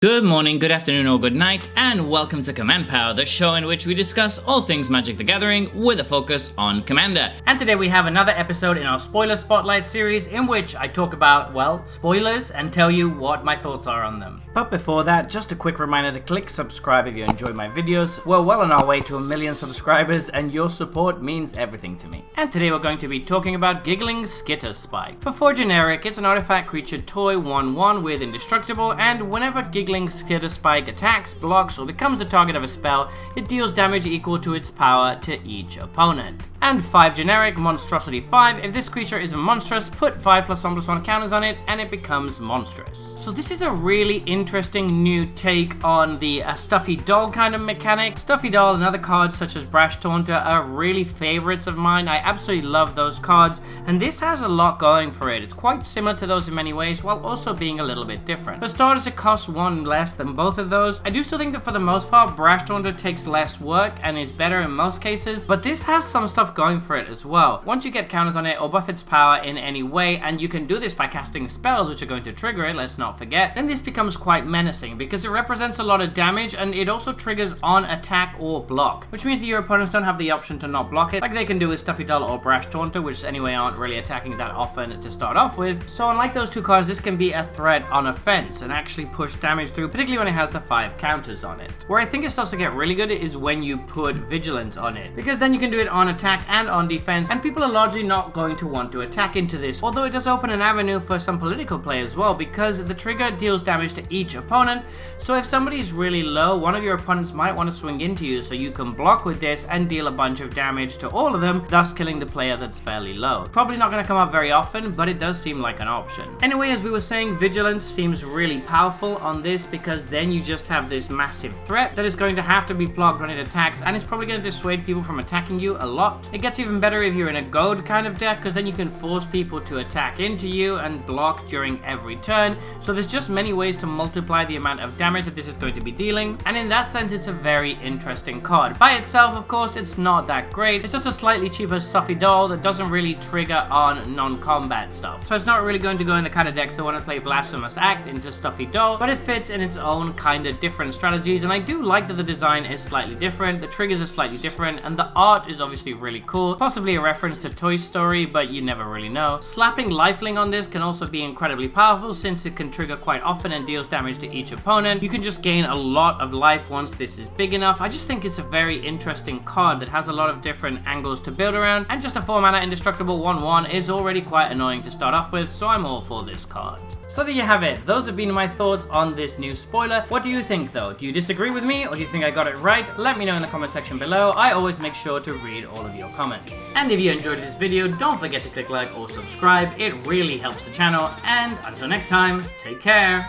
Good morning, good afternoon, or good night, and welcome to Command Power, the show in which we discuss all things Magic the Gathering with a focus on Commander. And today we have another episode in our Spoiler Spotlight series in which I talk about, well, spoilers and tell you what my thoughts are on them. But before that, just a quick reminder to click subscribe if you enjoy my videos. We're well on our way to 1 million subscribers and your support means everything to me. And today we're going to be talking about Giggling Skitterspike. For 4 generic, it's an artifact creature toy 1/1 with indestructible, and whenever Giggling Skitterspike attacks, blocks, or becomes the target of a spell, it deals damage equal to its power to each opponent. And 5 generic, monstrosity 5, if this creature is a monstrous, put 5+1/+1 counters on it and it becomes monstrous. So this is a really interesting new take on the Stuffy doll kind of mechanic. Stuffy doll and other cards such as Brash, Taunter are really favorites of mine. I absolutely love those cards, and this has a lot going for it. It's quite similar to those in many ways while also being a little bit different. For starters, it costs 1 less than both of those. I do still think that for the most part, Brash Taunter takes less work and is better in most cases, but this has some stuff going for it as well. Once you get counters on it or buff its power in any way, and you can do this by casting spells which are going to trigger it, let's not forget, then this becomes quite menacing because it represents a lot of damage and it also triggers on attack or block, which means that your opponents don't have the option to not block it like they can do with Stuffy Doll or Brash Taunter, which anyway aren't really attacking that often to start off with. So unlike those two cards, this can be a threat on offense and actually push damage through, particularly when it has the 5 counters on it. Where I think it starts to get really good is when you put Vigilance on it, because then you can do it on attack and on defense, and people are largely not going to want to attack into this, although it does open an avenue for some political play as well, because the trigger deals damage to each opponent. So if somebody's really low, one of your opponents might want to swing into you, so you can block with this and deal a bunch of damage to all of them, thus killing the player that's fairly low. Probably not going to come up very often, but it does seem like an option. Anyway, as we were saying, Vigilance seems really powerful on this because then you just have this massive threat that is going to have to be blocked when it attacks, and it's probably going to dissuade people from attacking you a lot. It gets even better if you're in a goad kind of deck, because then you can force people to attack into you and block during every turn. So there's just many ways to multiply the amount of damage that this is going to be dealing, and in that sense it's a very interesting card. By itself, of course, it's not that great. It's just a slightly cheaper Stuffy doll that doesn't really trigger on non-combat stuff. So it's not really going to go in the kind of decks that want to play Blasphemous Act into Stuffy doll, but it fits in its own kind of different strategies, and I do like that the design is slightly different, the triggers are slightly different, and the art is obviously really cool. Possibly a reference to Toy Story, but you never really know. Slapping Lifelink on this can also be incredibly powerful since it can trigger quite often and deals damage to each opponent. You can just gain a lot of life once this is big enough. I just think it's a very interesting card that has a lot of different angles to build around, and just a 4-mana indestructible 1/1 is already quite annoying to start off with, so I'm all for this card. So there you have it. Those have been my thoughts on this new spoiler. What do you think though? Do you disagree with me, or do you think I got it right? Let me know in the comment section below. I always make sure to read all of your comments. And if you enjoyed this video, don't forget to click like or subscribe. It really helps the channel. And until next time, take care.